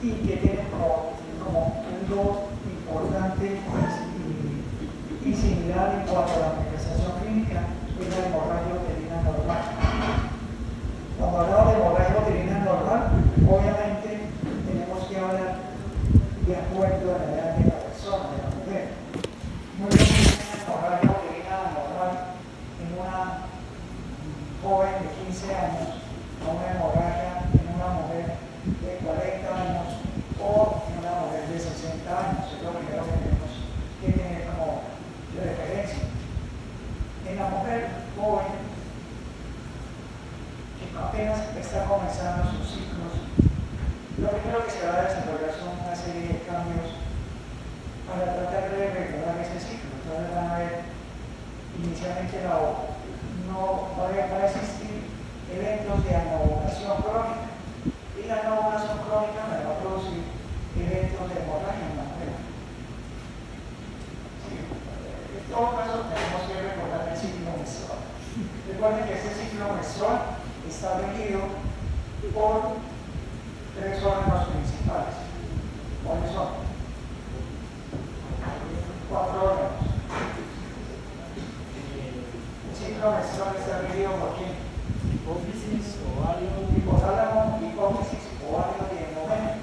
y que tiene como algo importante y similar en cuanto a la manifestación clínica, es la hemorragia uterina normal. Cuando hablamos de hemorragia uterina normal, obviamente tenemos que hablar de acuerdo a la edad de la persona, de la mujer. No es una hemorragia uterina normal en una joven de 15 años a una hemorragia en una mujer de 40 años o en una mujer de 60 años. Es lo primero que tenemos que tener como referencia. En la mujer joven que apenas está comenzando sus ciclos, lo primero que se va a desarrollar son una serie de cambios para tratar de regular ese ciclo. Entonces van a ver inicialmente no va a existir eventos de anovulación crónica, y la anovulación crónica me va a producir eventos de hemorragia en la mujer. Sí. En todo caso tenemos que recordar el ciclo menstrual. Recuerden que este ciclo menstrual está regido por 3 órganos principales. ¿Cuáles son? 4 órganos. El ciclo menstrual está regido por quién? Hipófisis, ovario, hipotálamo, hipófisis, ovario y endoveno,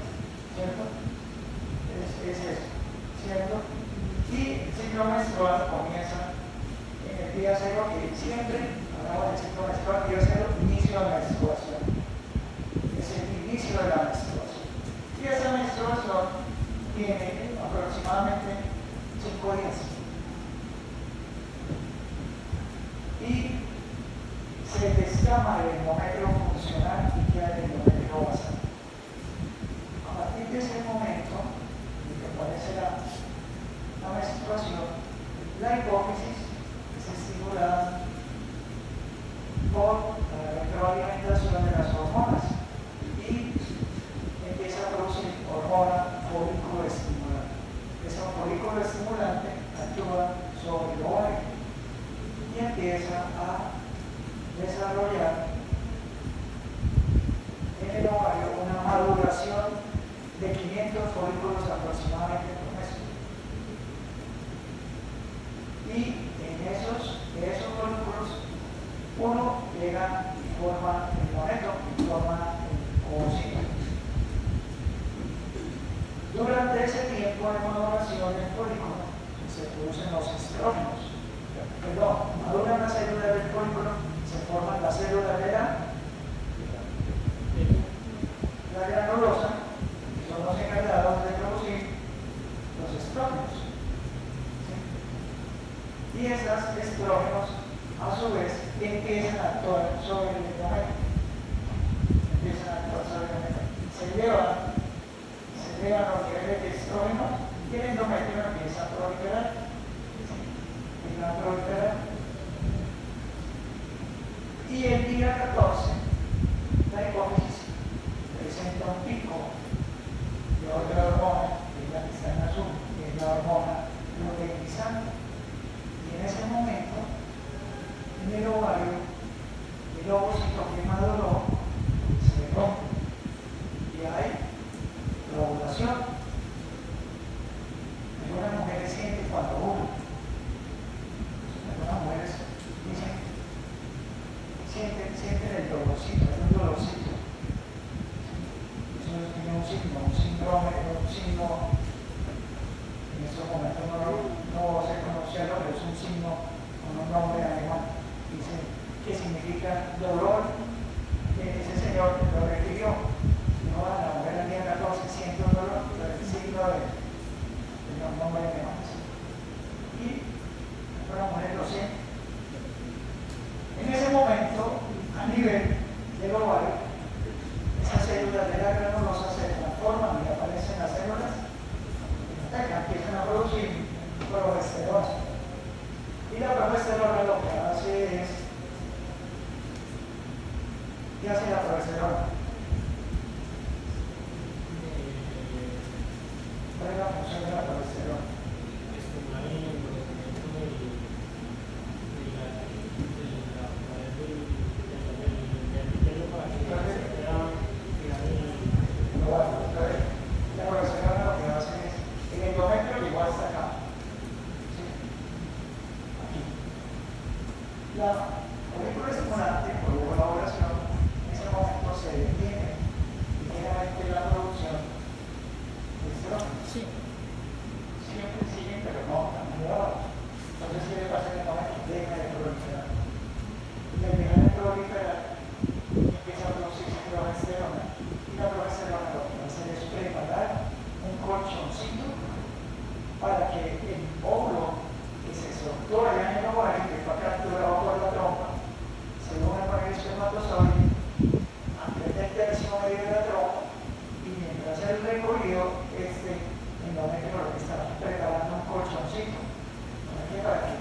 ¿cierto? Es eso, ¿cierto? Y el ciclo menstrual comienza en el día 0, que siempre hablamos del ciclo menstrual, día 0, inicio de la menstruación. Es el inicio de la menstruación. Y esa menstruación tiene aproximadamente 5 días. Y se descama el endometrio funcional y queda el endometrio basal. A partir de ese momento, en que aparece la menstruación, la hipófisis es estimulada por la retroalimentación de las hormonas y empieza a producir hormona folículo estimulante. Esa folículo estimulante actúa sobre el ovario y empieza a desarrollar en el ovario una maduración de 500 folículos aproximadamente por mes. Y de esos folículos, uno llega y forma el moneto, y forma el ovocito. Durante ese tiempo de maduración del folículo se producen los estrógenos. Maduran las células del folículo, se forman las células de la granulosa, que son los encargados de producir los estrógenos. ¿Sí? Y esos estrógenos, a su vez, empiezan a actuar sobre el endometrio. Se elevan los niveles de estrógeno y el endometrio empieza a proliferar. Y el día 14, la hipófisis presenta un pico de otra hormona, que es la que está en azul, que es la hormona luteinizante. Y en ese momento, en el ovario, el ovocito que maduró se rompe y hay la ovulación. Algunas mujeres sienten cuando ovulan. Algunas mujeres dicen, sienten el dolorcito, es un dolorcito. Eso tiene un signo, un síndrome, un signo. En estos momentos no sé conocerlo, pero es un signo con un nombre alemán. Dice que significa dolor. Ese señor lo refirió. No, a la mujer el día 14 siente un dolor, pero el signo de un nombre alemán. Y la mujer lo siente. En ese momento, a nivel del ovario, esas células de la granulosa se transforman y aparecen las células que empiezan a producir progesterona. Y la progesterona lo que hace es, ¿qué hace la progesterona? ¿Cuál es la función de la progesterona? folículo estimulante por colaboración, en ese momento se detiene ligeramente la producción de estrógenos. Sí. Siempre siguen, pero no tan elevados. Entonces, ¿qué le pasa en el momento? Deja de proliferar. Y al dejar de proliferar, empieza a producirse progesterona. Y la progesterona lo que hace es preparar un colchoncito para que el óvulo que se soltó allá en el ovario, que fue capturado por la trompa, se une con el espermatozoide, aprieta el tercio medio de la trompa, y mientras el recorrido, endometrio lo que está preparando un colchoncito. ¿Para qué?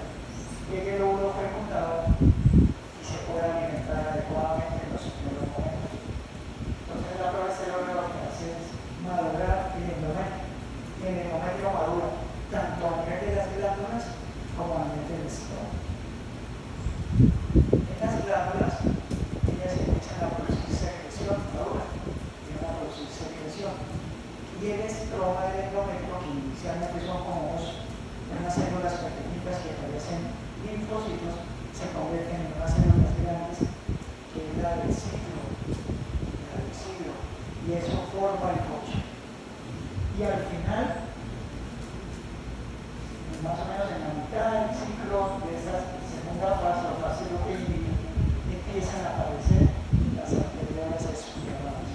Llegue el óvulo fecundado y se pueda alimentar adecuadamente en los primeros momentos. Entonces la progesterona lo que hace es madurar el endometrio. Y el endometrio madura tanto a nivel de las glándulas como a nivel del estómago. En las glándulas, ellas empiezan a producir secreción, madura, y van a producir secreción. Y el estroma del endometrio, que inicialmente son como unas células pequeñitas que parecen linfocitos, se convierten en unas células grandes, que es la del ciclo, y eso forma el coche. Y al final, más o menos en la mitad del ciclo de esa segunda fase o fase luteínica, empiezan a aparecer las arteriolas espiraladas.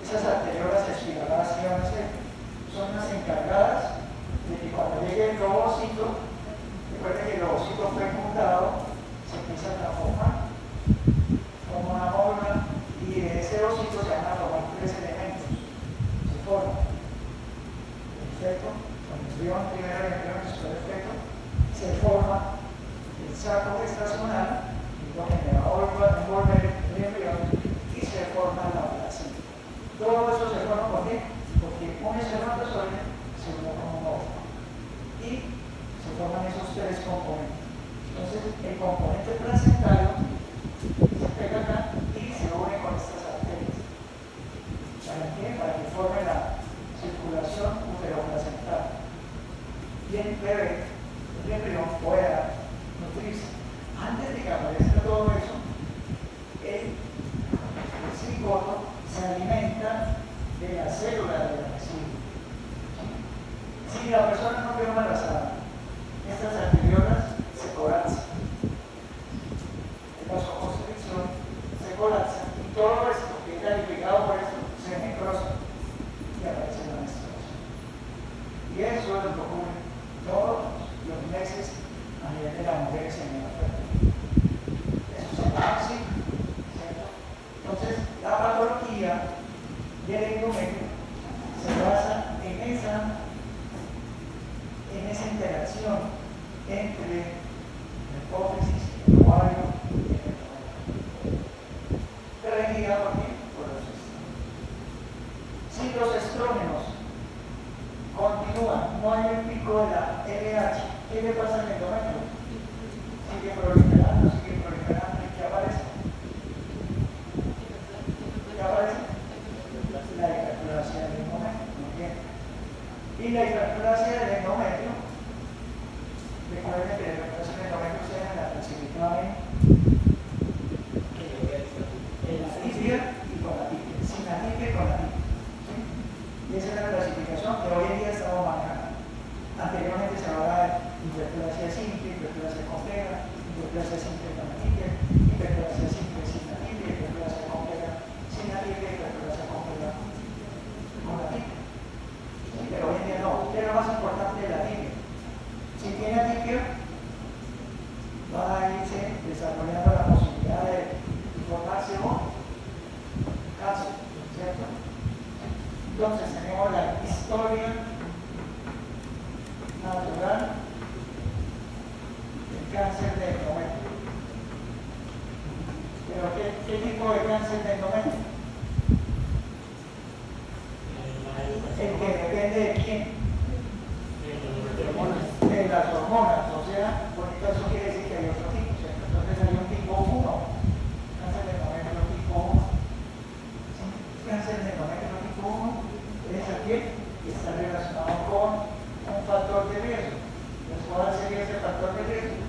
Esas arteriolas espiraladas, ¿qué van a hacer? Son las encargadas de que cuando llegue el ovocito, recuerden que el ovocito fecundado se empieza a transformar como una hormona, y de ese ovocito se van a formar tres elementos. Se forma el feto, el embrión primero y el embrión después del feto, se forma el saco gestacional, lo que me va a envolver el embrión, y se forma la placenta. Todo eso se forma ¿por qué? Porque un espermatozoide se une con un óvulo y se forman esos tres componentes. Entonces, el componente placentario se pega acá y se une con estas arterias. ¿Para qué? Para que forme la circulación uteroplacental. Y el bebé, el embrión, pueda nutrirse. Antes de que aparezca todo eso, el cigoto se alimenta de la célula de la residuo. Si la persona no quedó embarazada, estas arteriolas se colapsan. El vasoconstricción se colapsa y todo esto que está edificado por esto se necrosa y aparece la menstruación. Y eso es lo que ocurre todos los meses a nivel de la mujer en la fertilidad. Eso se llama así, ¿cierto? Entonces, la patología del endometrio se basa en esa interacción entre la hipófisis, el ovario y el endometrio. Regida por los estrógenos. Si los estrógenos continúan, no hay el pico de la LH, ¿qué le pasa al endometrio? Sigue proliferando, ¿y qué aparece? ¿Qué aparece? La hiperplasia del endometrio. Muy bien. Y la hiperplasia del endometrio, recuerden que la hiperplasia del endometrio se da clasificada en la tibia y con la tibia, sin la tibia y con la tibia. ¿Sí? Y esa es la clasificación que hoy en día estamos manejando. Anteriormente se hablaba de hiperplasia simple, hiperplasia compleja, hiperplasia simple con la tibia, hiperplasia simple sin la tibia, hiperplasia compleja sin la tibia, hiperplasia compleja con la tibia. ¿Sí? Pero hoy en día no. ¿Qué es lo más importante de la tibia? Si tiene tibia, va a irse desarrollando la posibilidad de formarse un cáncer, ¿cierto? Entonces tenemos la historia natural del cáncer de endometrio. ¿Pero qué tipo de cáncer de endometrio? El que depende de quién. De las hormonas, o sea, porque eso quiere decir que hay otro tipo, ¿cierto? Entonces hay un tipo 1, cáncer de endometrio tipo 1. ¿Sí? Cáncer de endometrio tipo 1 es aquel que está relacionado con un factor de riesgo. Entonces, ¿cuál sería ese factor de riesgo?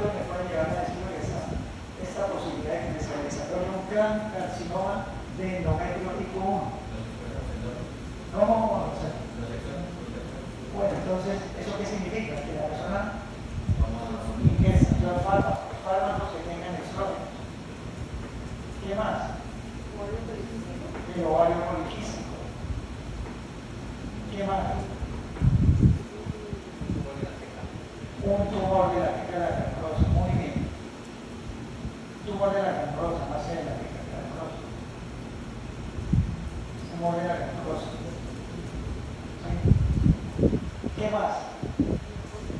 factores me pueden llevar a decir esta posibilidad de que se desarrolle un gran carcinoma de endometrio tipo 1. No, bueno, entonces, ¿eso qué significa? Que la persona ingresa los fármacos que tengan estrógenos. ¿Qué más? El ovario poliquístico. ¿Qué más? Un tumor de la cancrosa. Muy bien. Tumor de la cancrosa, más allá de la cancrosa. Tumor de la cancrosa. ¿Qué más?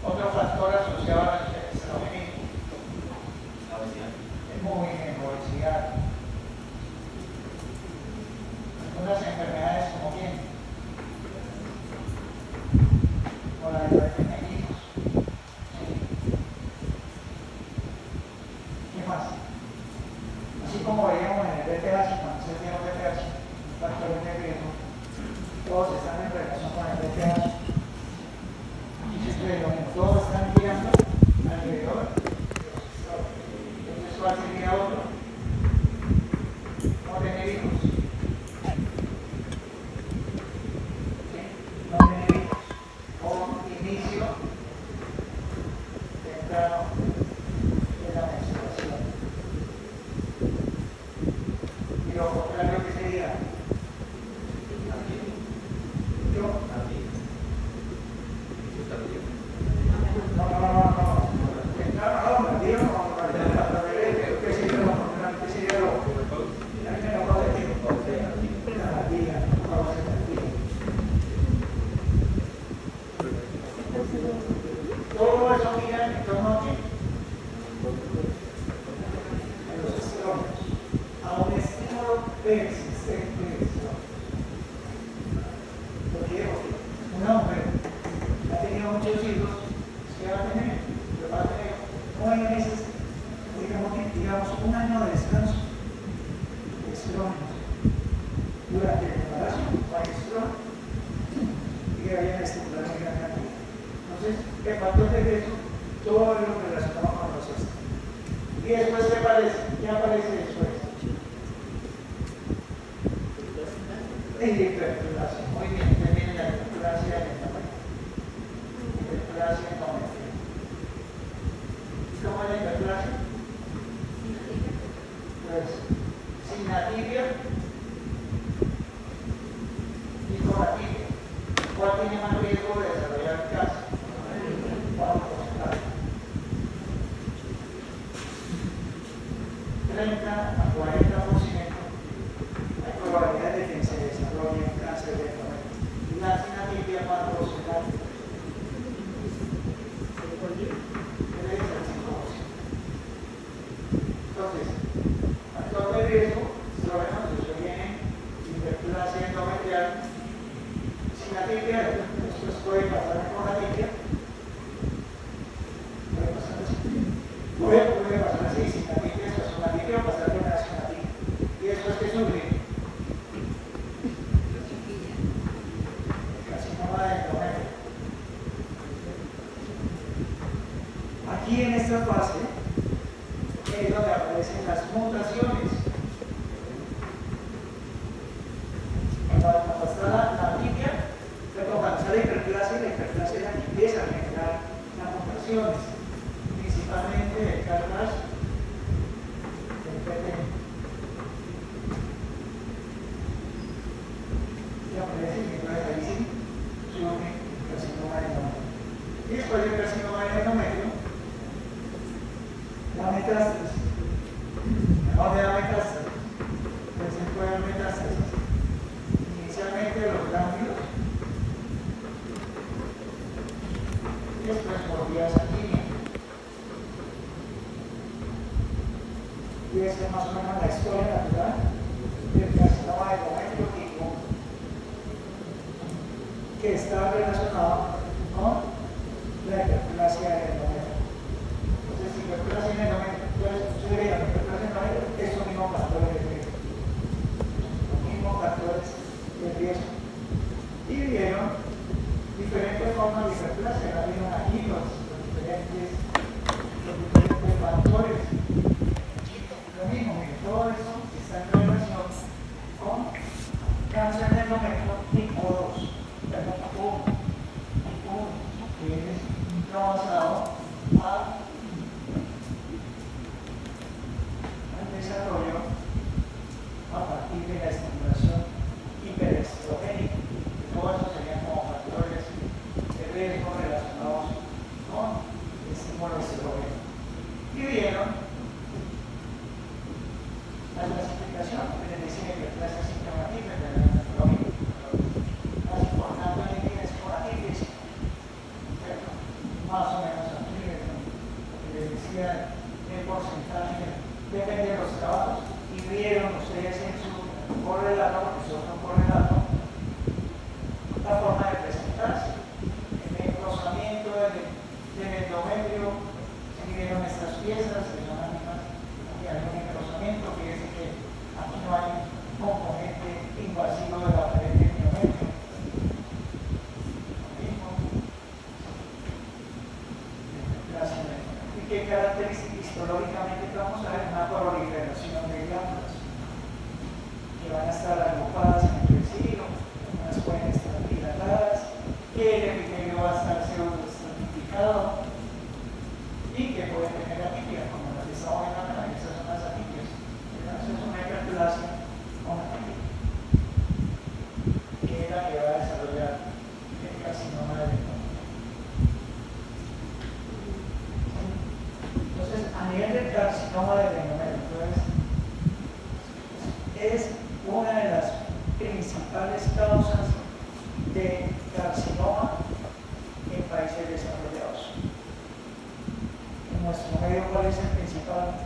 Otro factor asociado a la estrógeno. Muy bien, obesidad. Algunas enfermedades como quién? Como la diabetes mellitus. ¿Qué más? Así como veíamos en el BPH, cuando se tiene BPH, factores de riesgo, todos están en relación con el BPH. Todos están girando alrededor. Entonces, ¿cuál sería otro? No tener hijos. ¿Sí? No tener hijos. O inicio temprano de la menstruación. Y lo contrario que sería. Todo eso gira en torno a qué? A los estrógenos, a un estímulo persistente de estrógenos. ¿Por qué? Porque una mujer ha tenido muchos hijos, ¿qué va a tener? Pero va a tener 9 meses, digamos, un año de descanso de estrógenos. Durante el embarazo no hay estrógenos y que vayan a estimular en gran cantidad. Entonces, el factor de riesgo, todo lo relacionado con los estos. Y después, ¿qué aparece? ¿Qué aparece después? La hiperplasia. Muy bien, termina la hiperplasia en el tamaño. Hiperplasia endometrial. ¿Y cómo es la hiperplasia? Pues, sin la tibia y con la tibia. ¿Cuál tiene más riesgo de desarrollar cáncer? 30 a 40% hay probabilidad de que se desarrolle un cáncer de endometrio. Y la sinatipia, ¿cuánto porcentaje? 3 al 5%. Entonces, factor de riesgo, estrógenos, eso viene, hiperplasia endometrial, sinatipia, después puede pasar con la tipia, puede pasar así. Puede pasar así, sinatipia, esto es una tipia, o pasar con una sinatipia. ¿Y eso es que sufre? El carcinoma de endometrio. Aquí en esta fase es donde aparecen las mutaciones. Cuando está la tibia, cuando está la hiperplasia empieza a generar las mutaciones, principalmente el cargas del PT. Y aparece que ahí sí surge el carcinoma de endometrio. Y después del carcinoma de endometrio, la metástasis. ¿Dónde da metástasis? Pues se puede dar metástasis. Inicialmente los ganglios, y después por vía sanguínea. Y esa es más o menos la historia natural del carcinoma de endometrio tipo 1, que está relacionado con la hiperplasia de endometrio. Entonces, hiperplasia en endometrio, ustedes vean, hiperplasia en endometrio, estos mismos factores de riesgo. Los mismos factores de riesgo. Y vieron diferentes formas de hiperplasia, la vieron aquí, los diferentes diferencia del porcentaje, depende de los trabajos, y vieron ustedes en su correlato, porque eso es un correlato, la forma de presentarse. En el engrosamiento del endometrio, se vieron estas piezas, que son las mismas, aquí hay un engrosamiento, fíjense que aquí no hay componente invasivo de la pared del endometrio. ¿Y qué características histológicamente vamos a ver? Una proliferación de glándulas que van a estar agrupadas entre sí, unas pueden estar dilatadas, que el epitelio va a estar pseudoestratificado y que puede tener atipia, como las que estamos viendo acá. Esas son las atipias. Eso es una hiperplasia con atipia, que es la que va a desarrollar el carcinoma del endometrio. Entonces, a nivel del carcinoma del endometrio, es una de las principales causas de carcinoma en países desarrollados. En nuestro medio, ¿cuál es el principal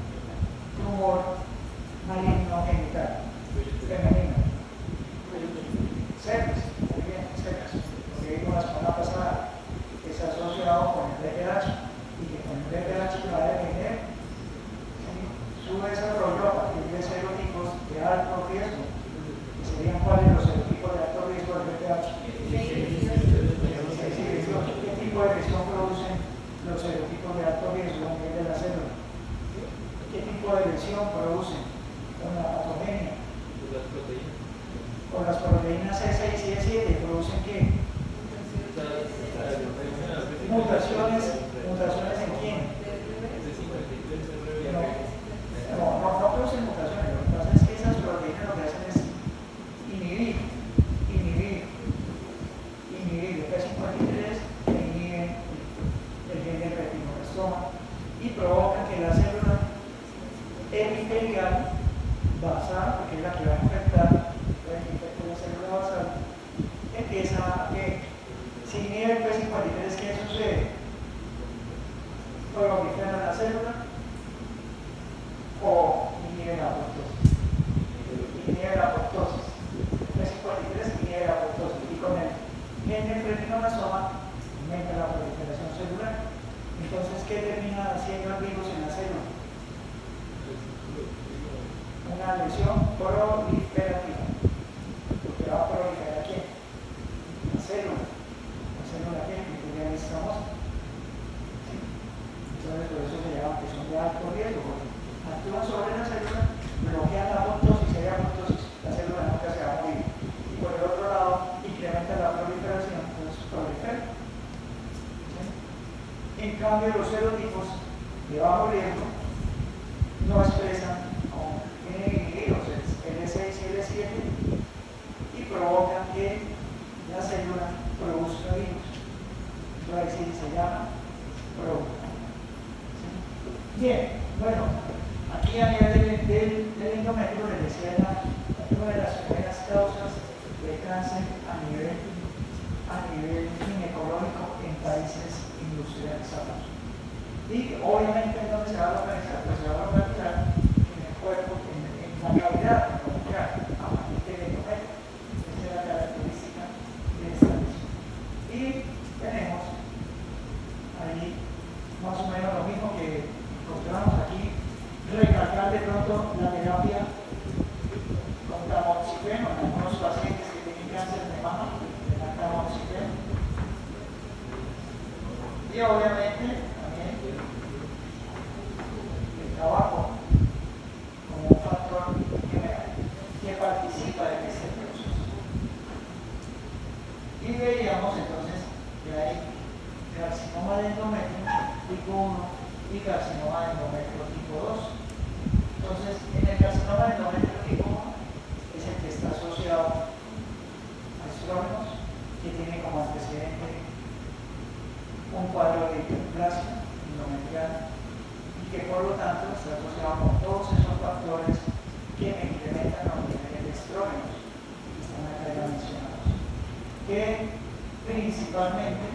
tumor maligno genital femenino? Cervix, muy bien, cervix. Lo que vimos la semana pasada, que se ha asociado con el BPH y que con el BPH va a depender su desarrollo a partir de serotipos de alto riesgo. ¿Y serían cuáles los serotipos de alto riesgo del BPH? ¿Qué tipo de lesión producen los serotipos de alto riesgo a nivel de la célula? ¿Qué tipo de lesión producen con la patogenia? Con las proteínas C6 y E7 producen ¿qué? Mutaciones en quién? No producen mutaciones. Lo que pasa es que esas proteínas lo que hacen es inhibir el P53 e inhiben el gen del retinoblastoma y provocan que la célula epitelial basal, porque es la que va a infectar la célula basal, empieza a que si inhibe el P53, ¿qué sucede? Prolifera la célula o inhibe la apoptosis. Inhibe la apoptosis. El P53 inhibe la apoptosis y con el gen del retinoblastoma aumenta la proliferación celular. Entonces, ¿qué termina haciendo el virus en la célula? Una lesión proliferativa. Porque va a proliferar ¿quién? La célula. La célula que ya estamos. ¿Sí? Entonces, por eso se llama que son de alto riesgo, porque actúan sobre la célula, bloquean la apoptosis, hay apoptosis, la célula nunca se va a morir. Y por el otro lado, incrementa la proliferación, entonces prolifera. ¿Sí? En cambio, los serotipos de bajo riesgo no expresan como tienen inhibidos el L6 y el L7 y provocan que la célula produzca virus. Esto va a decir, se llama provoca. ¿Sí? Bien, bueno, aquí a nivel del endometrio les decía una de las primeras causas de cáncer a nivel ginecológico en países industrializados. Y obviamente, ¿en dónde se va a localizar? Pues se va a localizar en el cuerpo, en la cavidad nuclear, a partir del endometrio. Esa es la característica de esta lesión. Y tenemos ahí más o menos lo mismo que encontramos aquí. Recalcar de pronto la terapia con tamoxifeno en algunos pacientes que tienen cáncer de mama, le dan tamoxifeno. Y obviamente también el tabaco como un factor que participa en este proceso. Y veíamos entonces que hay carcinoma de endometrio tipo 1 y carcinoma de endometrio tipo 2. Entonces, en el carcinoma de endometrio tipo 1 es el que está asociado a estrógenos, que tiene como antecedente un cuadro de hiperplasia endometrial y que por lo tanto está asociado con todos esos factores que me incrementan los niveles de estrógenos que están acá ya mencionados, que principalmente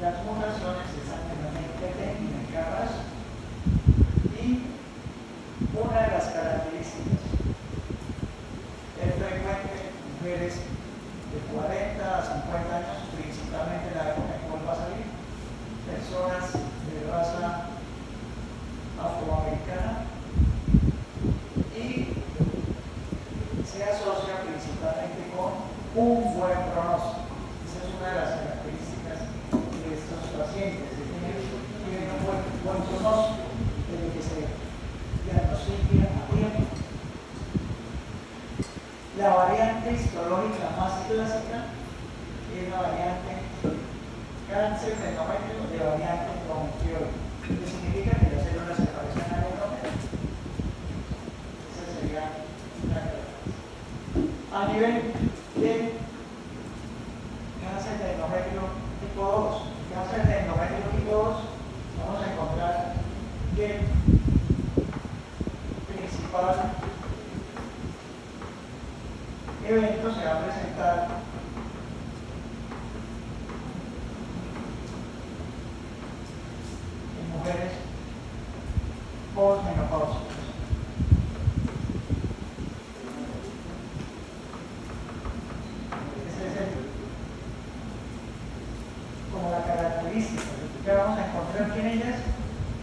las mutaciones están en la NPT y en el KRAS La variante histológica más clásica es la variante cáncer de endometrio de variante endometrioide, que significa que las células se parecen al endometrio. Esa sería la característica. A nivel de cáncer de endometrio tipo 2, cáncer de endometrio tipo 2, vamos a encontrar que el principal evento se va a presentar en mujeres posmenopáusicas. Esa es como la característica que vamos a encontrar aquí en ellas,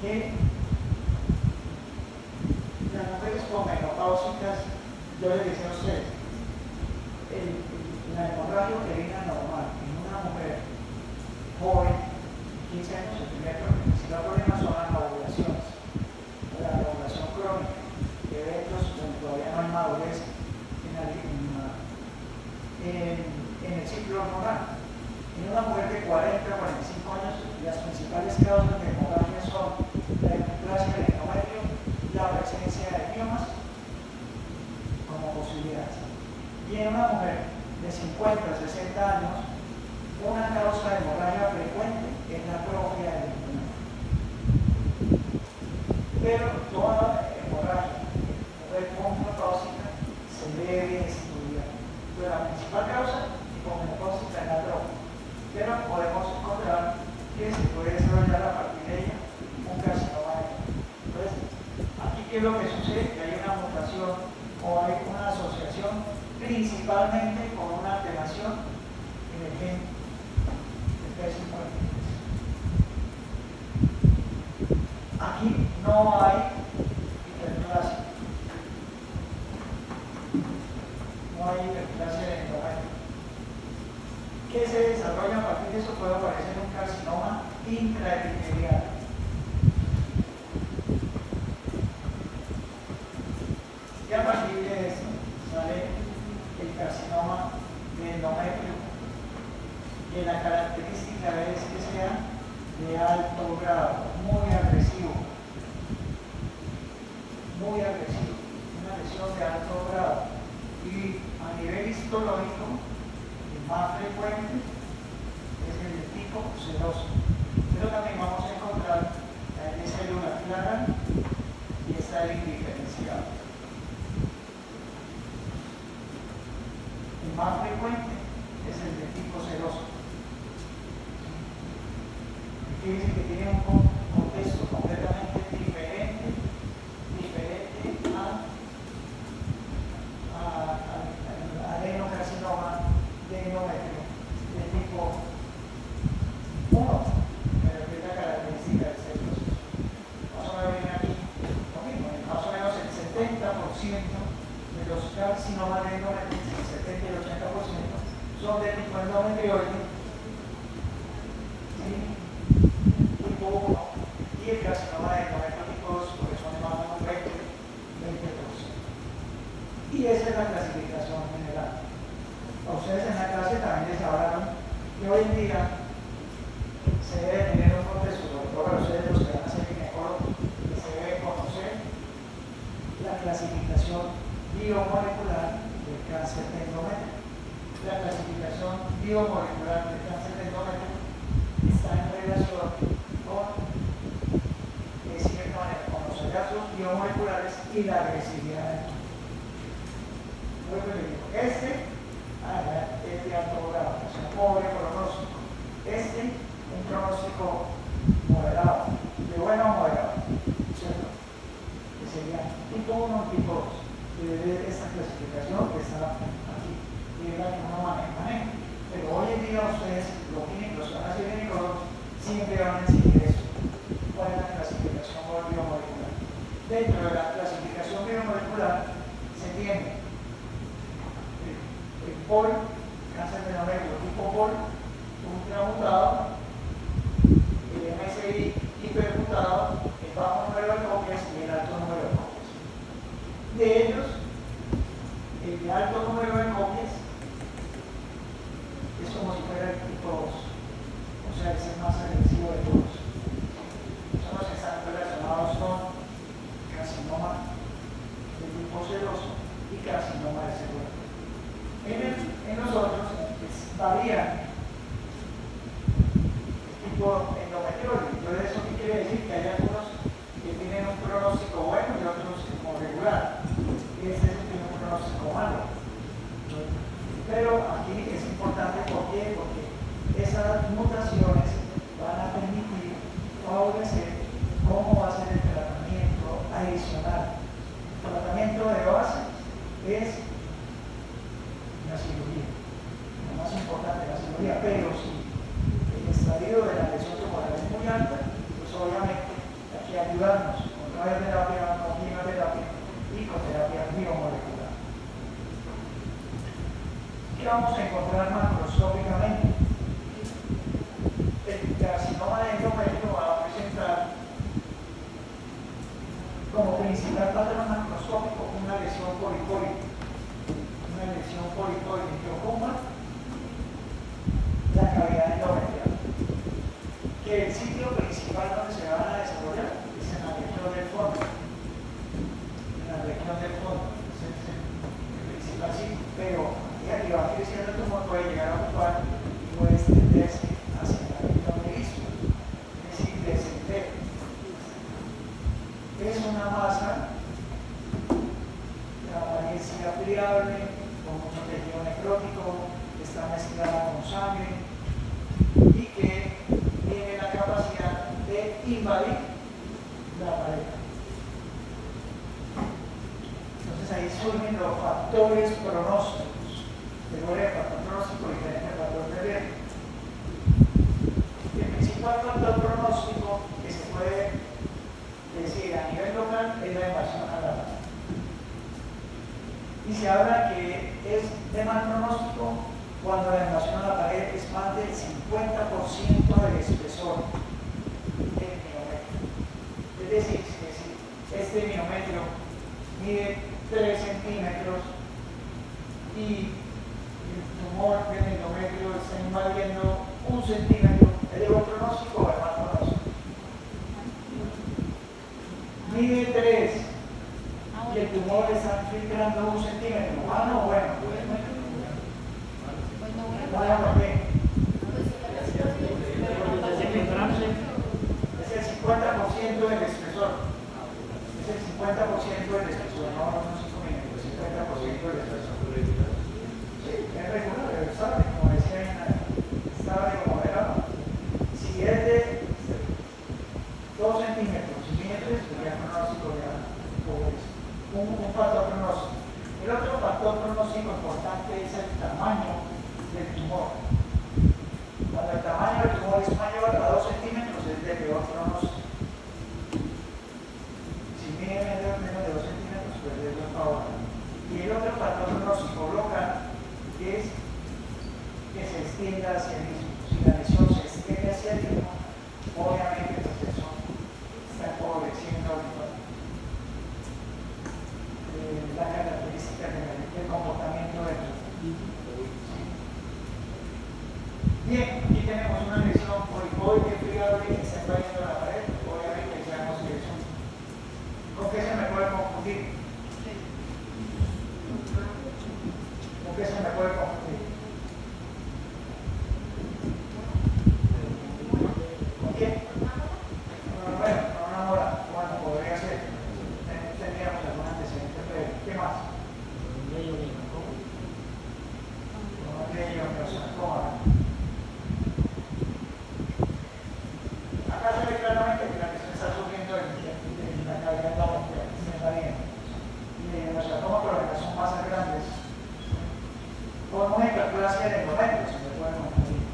que las mujeres posmenopáusicas, yo les decía a ustedes, la hemorragia uterina normal en una mujer joven, 15 años, el principal problema son las ovulaciones, la ovulación crónica, eventos donde todavía no hay madurez en el ciclo hormonal. En una mujer de 40 a 45 años, las principales causas de hemorragia son la hiperplasia del endometrio, la presencia de miomas como posibilidades. Y en una mujer de 50 a 60 años, una causa de hemorragia frecuente es la atrofia del endometrio. Pero toda hemorragia, mujer posmenopáusica, se debe estudiar. Pero la principal causa posmenopáusica es la atrofia. Pero podemos encontrar que se puede desarrollar a partir de ella un carcinoma. Entonces, aquí qué es lo que sucede, que hay una mutación o hay una asociación principalmente con una alteración en el gen del P53. Aquí no hay hiperplasia, no hay hiperplasia de endometrio. ¿Qué se desarrolla a partir de eso? Puede aparecer un carcinoma intraepitelial. Y a partir de eso sale el carcinoma de endometrio, que la característica es que sea de alto grado, muy agresivo, una lesión de alto grado. Y a nivel histológico, el más frecuente es el de tipo seroso, pero también vamos a encontrar la de célula clara y está el indiferenciado. El más frecuente es el de tipo seroso. Fíjense que tiene un contexto completamente diferente al adenocarcinoma de endometrio de tipo 1, pero que es la característica del células. Más o menos viene aquí lo mismo, más o menos el 70% de los carcinomas de endometrio, el 70 y el 80% son de tipo endometrioide, tipo 1, y el carcinoma de endometrio tipo 2, porque son más o menos 20%. Y esa es la clasificación general. A ustedes en la clase también les hablaron que hoy en día se debe tener un proceso, sobre todo para ustedes los que van a ser ginecólogos, que se debe conocer la clasificación biomolecular del cáncer de endometrio. La clasificación biomolecular del cáncer de endometrio está en relación con, de cierta manera, con los hallazgos biomoleculares y la agresividad del tumor. Luego le digo, este es de alto grado, o sea, pobre pronóstico. Un pronóstico moderado, de bueno a moderado, ¿cierto? Que sería tipo 1 y tipo 2. De esta clasificación que está aquí, y es la que uno maneja. Pero hoy en día ustedes, los clínicos, los que van a ser ginecólogos, siempre van a exigir eso. ¿Cuál es la clasificación biomolecular? Dentro de la clasificación biomolecular se tiene el POL, cáncer de endometrio tipo POL, ultramutado, el MSI hipermutado, el bajo número de copias y el alto número de copias. De ellos, el de alto número radioterapia, con quimioterapia y con terapia biomolecular. ¿Qué vamos a encontrar macroscópicamente? El carcinoma de endometrio va a presentar como principal patrón macroscópico una lesión polipoide. Una lesión polipoide que ocupa la cavidad endometrial. Que el sitio principal donde se van a desarrollar es en la región del fondo. En la región del fondo. Ese es el principal sitio. Pero ya que va creciendo el tumor puede llegar a ocupar y puede extenderse hacia la región del istmo. Es decir, descender. Es una masa de apariencia friable, con mucho tejido necrótico, que está mezclada con sangre y que tiene la capacidad de invadir la pared. Entonces ahí surgen los factores pronósticos. Tengo el factor pronóstico diferente al factor de riesgo. El principal factor pronóstico que se puede decir a nivel local es la invasión a la pared. Y se habla que es de mal pronóstico cuando la invasión a la pared es más del 50% del espesor del miometrio. Es decir, si este miometrio mide 3 centímetros y el tumor del endometrio está invadiendo 1 centímetro, ¿es de buen pronóstico o de mal pronóstico? Mide 3 y el tumor está filtrando 1 centímetro. Ah, no, bueno. Bueno, ¿por qué? Es el 50% del espesor. Es el 50% del espesor, no son 5 milímetros, el 50% del espesor. Sí, es regular, es estable, como decía estable o moderado. Si es de 2 centímetros y mide 3, pues ya el pronóstico ya un factor pronóstico. El otro factor pronóstico importante es el tamaño del tumor. Cuando el tamaño del tumor es mayor a 2 centímetros es de peor pronóstico. Si mide menos de 2 centímetros, pues es de favor. Y el otro factor pronóstico local es que se extienda hacia el mismo. Si la lesión se extiende hacia el mismo, obviamente el proceso está empobreciendo la característica del comportamiento del tumor. Bien, aquí tenemos una lesión polipoide friable que está invadiendo la pared. Obviamente sabemos que eso. ¿Con qué se me puede confundir? ¿Con qué se me puede confundir? ¿Con qué? Bueno, con una mora. Bueno, podría ser. Tendríamos algún antecedente previo. ¿Qué más? Con un vello neosarcoma. Acá se ve claramente que la lesión está surgiendo en la cavidad endometrial, se está viendo. Y los sarcomas por lo que son masas grandes. Como una hiperplasia del endometrio, se me puede confundir.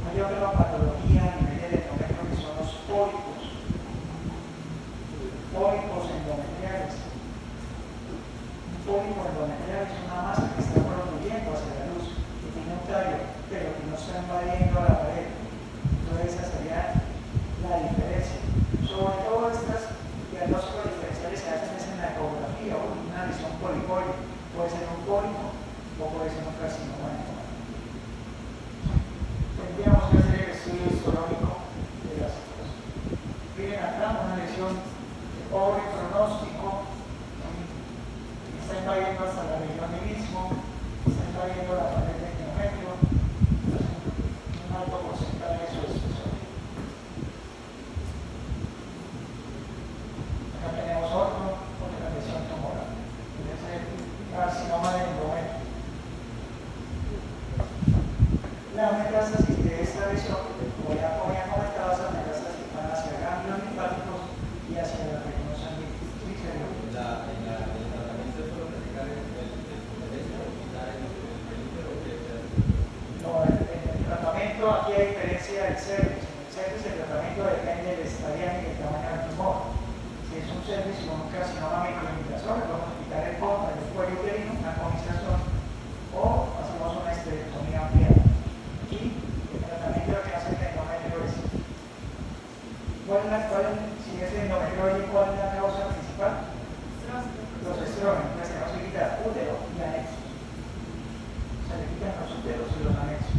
Hay otra patología a nivel del endometrio que son los pólipos. Pólipos endometriales. Un pólipo endometrial es una masa que está produciendo hacia la luz, que tiene un tallo, pero que no está invadiendo la pared. Entonces esa sería la diferencia. Sobre todo estas diagnósticos diferenciales se hacen en la ecografía o una lesión polipoide. Puede ser un pólipo o puede ser un carcinoma endometrial. Tendríamos que hacer el estudio histológico de las cosas. Miren acá una lesión de pobre pronóstico, está invadiendo hasta la región del istmo, está invadiendo la pared del endometrio, un alto porcentaje de su espesor. Acá tenemos otra lesión tumoral, que es el carcinoma del endometrio. La metástasis de esta lesión, como ya comentado, esas metástasis van hacia ganglios linfáticos y hacia la región sanguínea. ¿Sí, señor? No, el tratamiento, aquí hay diferencia del cervix. En el cervix el tratamiento depende del estadio y del tamaño del tumor. Si es un cervix un carcinoma microinvasor, le podemos quitar el cuello uterino, una conización, o hacemos una esterectomía ampliada. Y el tratamiento de cáncer de endometrio es, si es endometrioide, ¿cuál es la causa principal? Los estrógenos. Entonces tenemos que quitar útero y anexos. Se le quitan los úteros y los anexos.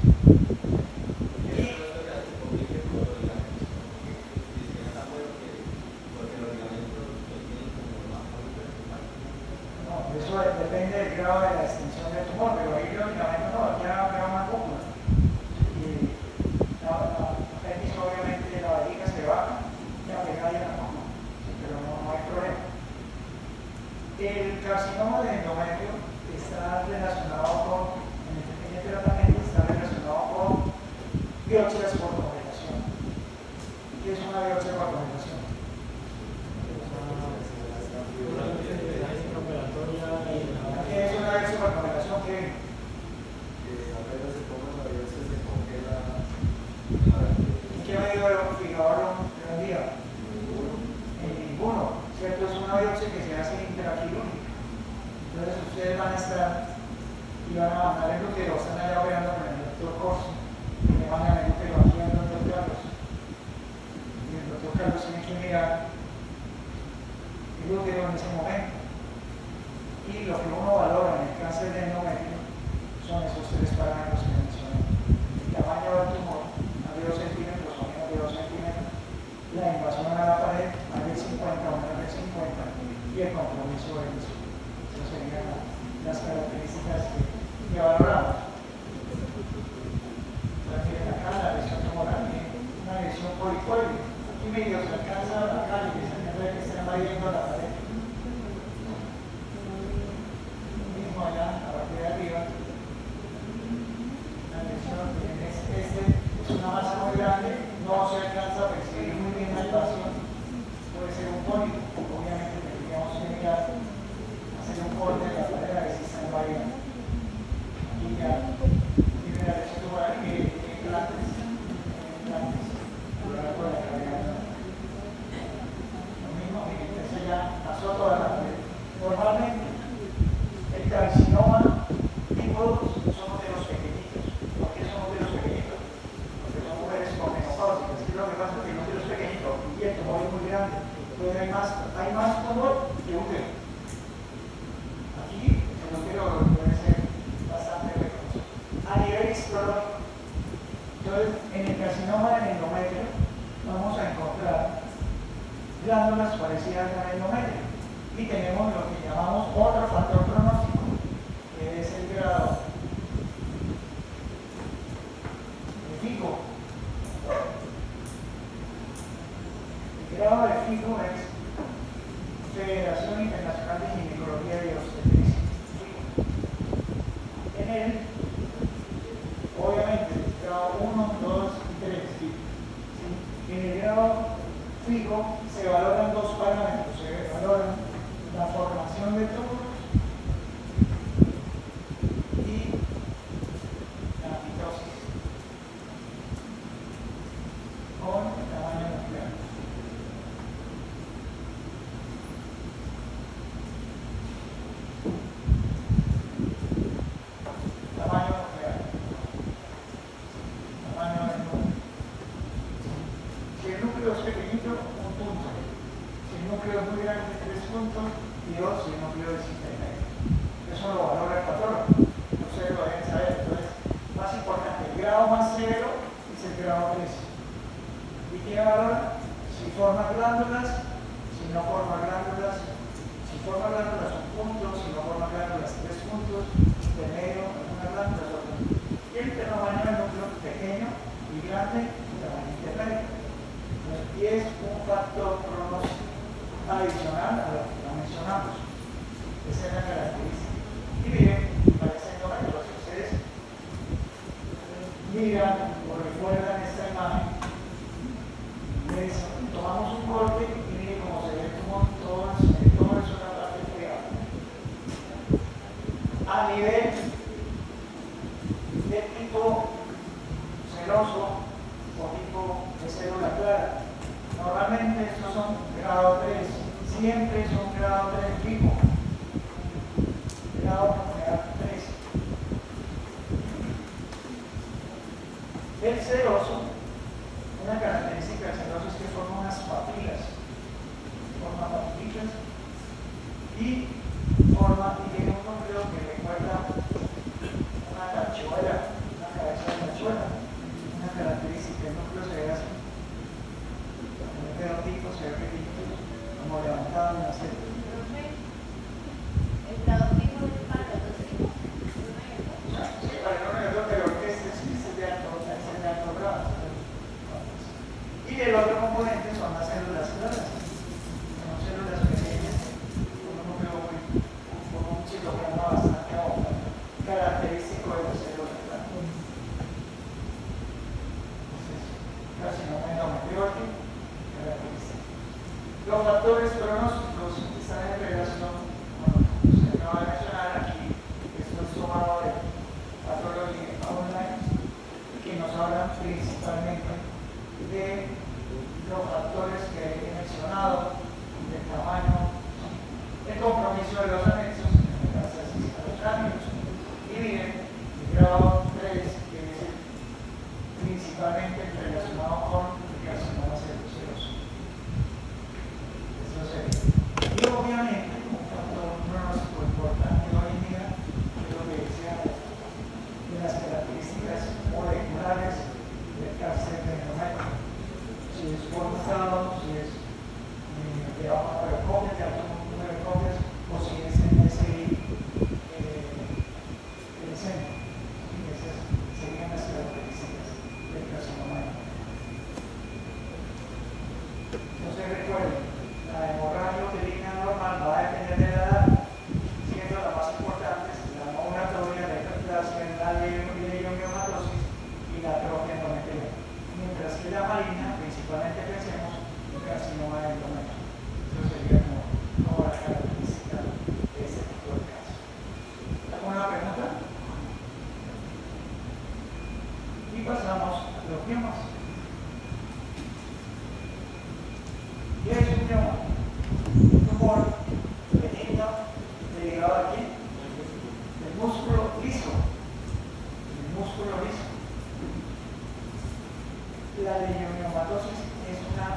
Eso depende del grado de la extensión del tumor, pero ahí los ligamentos no, ya una cúpula. Y la apéndice, obviamente, la vejiga se baja, ya pegada ya la cúpula, pero no hay problema. El carcinoma de endometrio está relacionado con, en el pequeño tratamiento, está relacionado con biopsias por congelación. ¿Qué es una biopsia por congelación? ¿Qué es una biopsia por congelación? ¿Qué? Apenas se toma la biopsia se congela. ¿En qué medio de fijador de un día? En ninguno, ¿cierto? Es una biopsia que se hace intraquirúrgica. Entonces ustedes van a estar y van a mandar el útero, están allá operando con el doctor Corsi, y le mandan el útero aquí al doctor Carlos. Y el doctor Carlos tiene que mirar el útero en ese momento. Y lo que uno valora en el cáncer de endometrio son esos tres parámetros que mencioné: el tamaño del tumor, más de 2 centímetros o menos de 2 centímetros, la invasión a la pared, más de 50 o menos de 50, y el compromiso del mismo. Esas serían las características que valoramos. Entonces, miren acá la lesión tumoral, una lesión policuoide. Aquí medio se alcanza la calle, que se está invadiendo la pared. Allá, a partir de arriba, la lesión es una masa muy grande, no se alcanza a percibir muy bien la invasión, puede ser un pólipo, obviamente tendríamos que mirar, hacer un corte de la pared a ver si está invadiendo. Aquí ya tiene la lesión tumoral que tiene implantes, por la cadera. Lo mismo, eso ya pasó toda la pared. Normalmente, el carcinoma tipo 2 somos de los pequeñitos. ¿Por qué somos de los pequeñitos? Porque son mujeres con menopáusicas. ¿Qué es lo que pasa? Que los de los pequeñitos y el tumor es muy grande. Entonces hay más tumor que útero. Aquí el útero puede ser bastante precoz. A nivel histológico, entonces en el carcinoma del endometrio vamos a encontrar glándulas parecidas al endometrio. Y tenemos lo que llamamos otro factor pronóstico, que es el grado de FIGO. El grado de FIGO es Federación Internacional de Ginecología y Obstetricia. En él, obviamente, grado 1, 2 y 3. ¿Sí? En el grado FIGO se valoran dos parámetros. Se valoran la formación de túbulos y la mitosis con el tamaño nuclear. Tamaño nuclear. Tamaño del núcleo. Si el núcleo es pequeñito, un punto. Si el núcleo es muy grande, 3 puntos. Y 2 si el núcleo es intermedio. Eso lo valora el patólogo. Ustedes lo deben saber. Entonces, más importante, el grado más severo es el grado 3. ¿Y qué valora? Si forma glándulas, si no forma glándulas. Si forma glándulas, un punto. Si no forma glándulas, 3 puntos. Intermedio, algunas glándulas, otras. Y el tamaño del núcleo pequeño y grande, tamaño intermedio. Y es un factor pronóstico adicional a lo que ya mencionamos. Esa es la característica. Y miren, pareciendo que ustedes miran o recuerdan esta imagen, tomamos un corte y miren cómo se ve como todo es una parte pegada. A nivel de tipo celoso o tipo de célula clara, normalmente estos son grado 3, siempre son un grado 3 tipo, grado nuclear 3. El ceroso, una característica del ceroso es que forma unas papilas, forma papilitas y tiene un núcleo que recuerda una tachuela, una cabeza de tachuela, una característica. El núcleo se ve así, el pedotito se ve pequeñito, como levantado en la celda. El grado tipo del palo, Sí, para no me lo pero este es de alto grado. Y el otro componente son las células claras. Son células pequeñas con un núcleo con un citoplasma bastante característico de las células claras. Entonces, carcinoma endometriótico, característico. Los factores pronósticos están en relación con lo que se acaba de mencionar aquí. Esto es tomado de Pathology Online, que nos hablan principalmente de los factores que he mencionado, del tamaño, el compromiso de los anexos, a los trámites, y miren, el grado 3, que es principalmente relacionado con el carcinoma seroso. Eso sería. Y obviamente, un factor pronóstico importante hoy en día, es lo que decía de las características moleculares del cáncer de endometrio. Si es forzado, si es de baja copia, de alto número de copias, o si es en ese centro. Esas serían las características del carcinoma. Entonces recuerden, la hemorragia uterina normal va a depender de la edad, siendo la más importante la no oratoria, la hiperplasia, la leiomyomatosis y la atrofia endometrial. Mientras que la maligna, principalmente pensemos en carcinoma de endometrio. Eso sería como la característica de este tipo de casos. ¿Alguna pregunta? Y pasamos a los miomas. ¿Qué es un mioma? Un tumor benigno derivado de aquí, del músculo liso. El músculo liso. La leiomyomatosis es una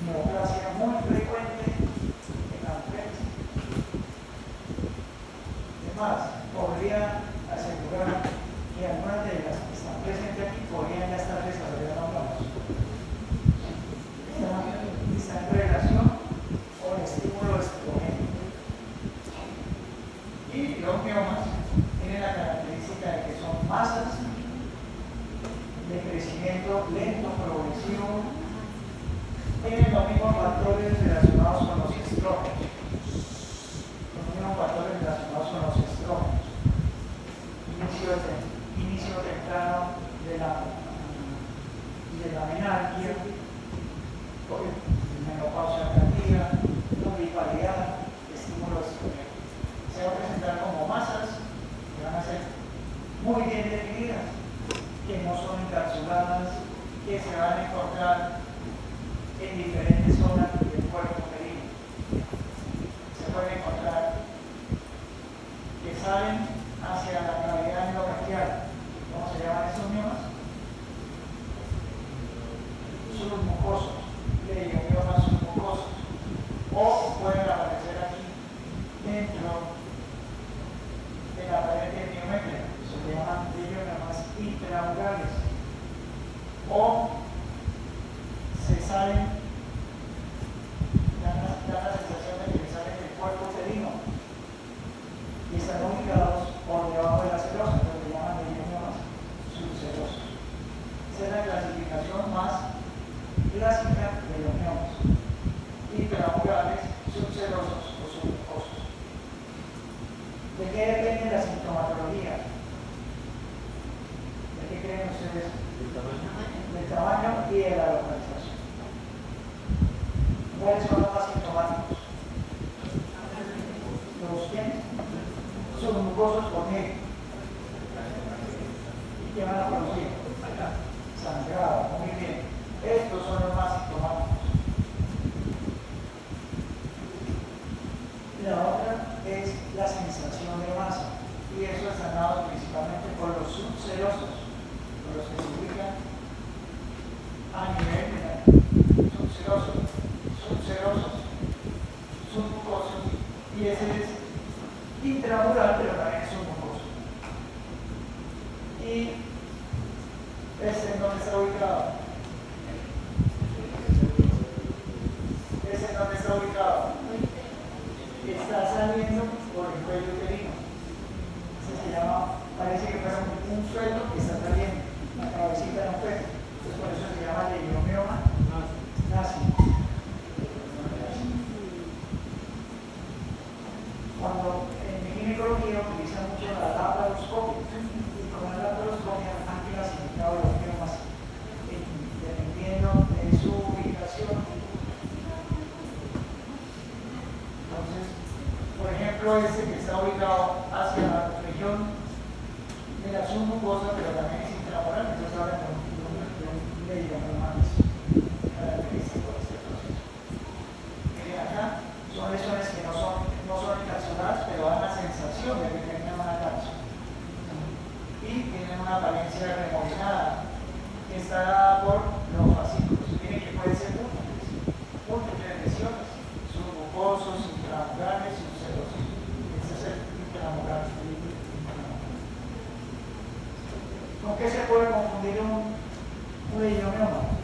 neoplasia muy frecuente en las mujeres. Además, podría asegurar que algunas de las que están presentes aquí podrían ya estar desarrollando órganos. Está en relación con el estímulo estrogénico. Y los miomas tienen la característica de que son masas de crecimiento lento, progresivo, tienen los mismos factores relacionados con los estrógenos. Los mismos factores relacionados con los estrógenos. ese es intramural, pero también es un mucoso. Y ese en donde está ubicado. Ese en donde está ubicado. Está saliendo por el cuello uterino. Eso se llama, parece que fuera un feto que está saliendo, la cabecita de un feto. Entonces por eso se llama leiomioma nazi. Cuando en ginecología utilizan mucho la laparoscopia, y con la laparoscopia han clasificado los miomas dependiendo de su ubicación. Entonces, por ejemplo, este que está ubicado hacia la región de la submucosa, pero también es intramural, entonces hablan de un leiomioma característico de este proceso. Miren acá, son lesiones que no son encapsuladas, pero dan la sensación de que tengan una cápsula. Y tienen una apariencia remolinada, que está dada por los fascículos. Miren que puede ser múltiples lesiones, submucosos, intramurales y ulcerosos. Ese es el intramural. ¿Con qué se puede confundir un leiomioma?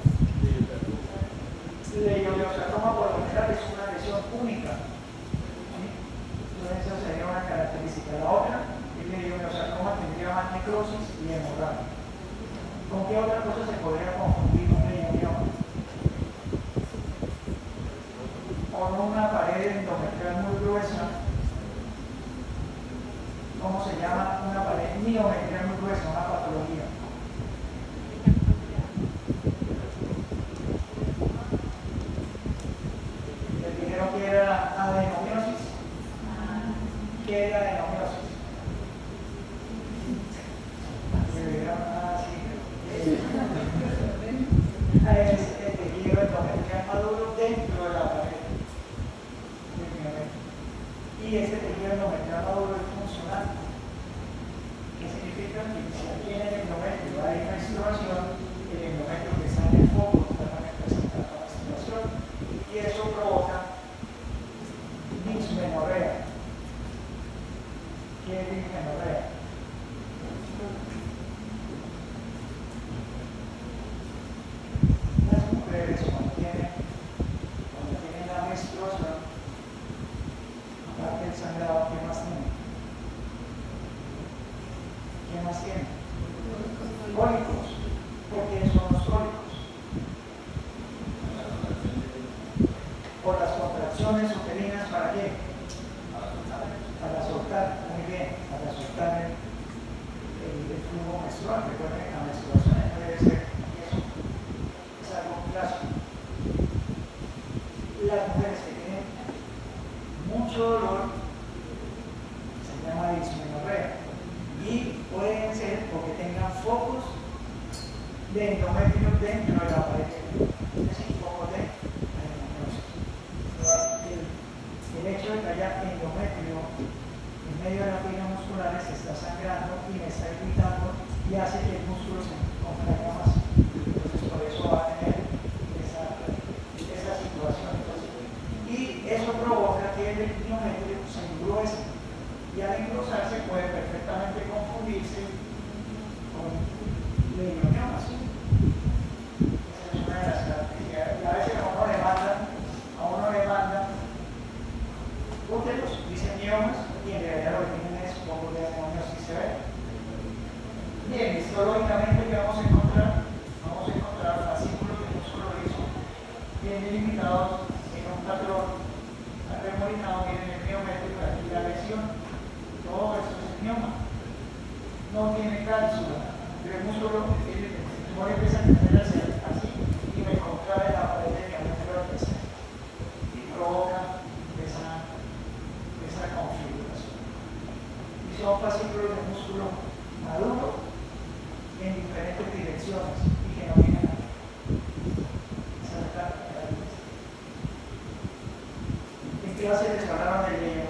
Leiomyosarcoma por lo general es una lesión única. Entonces esa sería una característica. La otra, el leiomyosarcoma tendría más necrosis y hemorragia. ¿Con qué otra cosa se podría confundir un leiomioma? Con una pared endometrial muy gruesa. ¿Cómo se llama? Una pared miometrial muy gruesa, una patología. Les dijeron que era adenomiosis. ¿Qué era adenomiosis? Es el tejido endometrial maduro dentro de la pared del miometrio. Y ese tejido endometrial maduro es funcional. ¿Qué significa? Que si aquí en el endometrio hay menstruación, el endometrio que está en el foco también presenta la menstruación, y eso provoca dismenorrea. ¿Qué es dismenorrea? Las mujeres cuando tienen la menstruación, aparte del sangrado, ¿qué más tienen? ¿Qué más tienen? Cólicos. ¿Por qué son los cólicos? Por las contracciones uterinas, ¿para qué? Para soltar, muy bien, para soltar el flujo menstrual. Recuerden que la menstruación debe ser eso, es algo clásico. Las mujeres que tienen mucho dolor se llama dismenorrea y pueden ser porque tengan focos de endometrio dentro de la pared, es decir, focos de adenomiosis. El hecho de que haya endometrio en medio de la fibra muscular se está sangrando y me está irritando y hace que el músculo se contraiga más. Entonces por eso va a tener esa situación. Y eso provoca que el endometrio se engruese. Y al engrosarse puede perfectamente confundirse con leiomiomas. Esa es una de las características. Y a veces a uno le mandan úteros, dicen miomas, y en realidad lo que tienen es un poco de adenomiosis severa. Bien, histológicamente, ¿qué vamos a encontrar? Vamos a encontrar fascículos de músculo liso bien delimitados en un patrón arremolinado, miren el miometrio, aquí la lesión. Todo esto es mioma. No tiene cápsula. Pero el músculo, el tumor empieza a crecer así y me contrae la pared de miometrio y provoca esa configuración. Y son fascículos de músculo maduro en diferentes direcciones y que no tienen nada. Esa es la característica. En clase les hablaron del